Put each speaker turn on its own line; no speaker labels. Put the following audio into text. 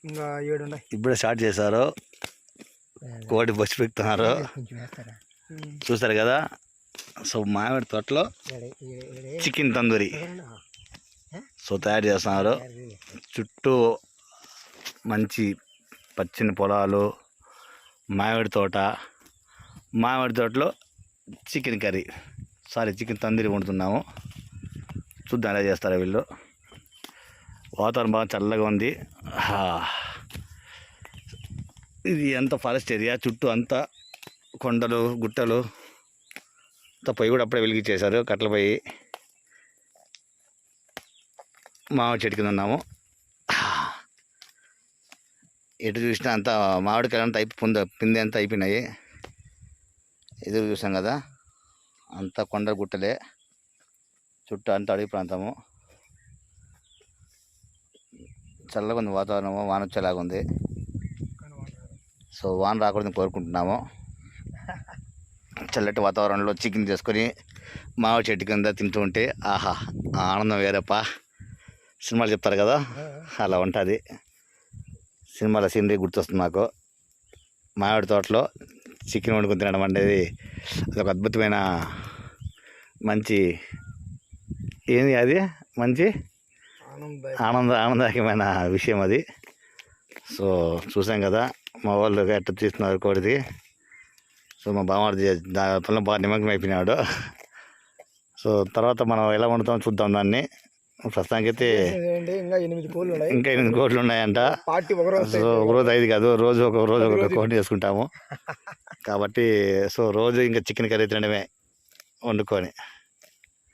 ఇంకా 7 ఉన్నాయి.
ఇప్పుడే స్టార్ట్ చేశారు. కోడి బస్సు పెడుతున్నారు చూస్తారు కదా. సో మామిడి తోటలో చికెన్ తందూరి సో తయారు చేస్తున్నారు. చుట్టూ మంచి పచ్చని పొలాలు, మామిడి తోటలో చికెన్ కర్రీ చికెన్ తందూరి వండుతున్నాము. చూద్దాం ఎలా చేస్తారో వీళ్ళు. వాతావరణం బాగా చల్లగా ఉంది. ఇది అంతా ఫారెస్ట్ ఏరియా, చుట్టూ అంతా కొండలు గుట్టలు. పొయ్యి కూడా అప్పుడే వెలిగించేశారు, కట్టెల పొయ్యి. మామిడి చెట్టు కింద ఉన్నాము. ఎటు చూసినా అంతా మామిడికాయలు అంతా పిండి అంతా అయిపోయినాయి. ఎదురు చూసాం కదా, అంతా కొండ గుట్టలే, చుట్టూ అంతా అడవి ప్రాంతము. చల్లగా ఉంది వాతావరణము, వాన వచ్చేలాగా ఉంది. సో వాన రాకూడదని కోరుకుంటున్నాము. చల్లటి వాతావరణంలో చికెన్ చేసుకొని మామిడి చెట్టు కింద తింటూ ఉంటే ఆహా ఆనందం వేరేపా. సినిమాలు చెప్తారు కదా, అలా ఉంటుంది. సినిమాల సీనరీ గుర్తొస్తుంది నాకు. మామిడి తోటలో చికెన్ వండుకొని తినడం అనేది అదొక అద్భుతమైన మంచి మంచి ఆనందదాయకమైన విషయం అది. సో చూసాం కదా మా వాళ్ళు ఎట్లా తీస్తున్నారు కోడిది. సో మా బామ్మది పనులు బాగా నిమగ్నం అయిపోయినాడు. సో తర్వాత మనం ఎలా వండుతామో చూద్దాం దాన్ని. ప్రస్తుతానికైతే ఇంకా 8 కోట్లు ఉన్నాయంట. సో ఒకరోజు 5 కాదు, రోజు ఒక కోడి చేసుకుంటాము కాబట్టి. సో రోజు ఇంకా చికెన్ కర్రీ తినడమే వండుకొని.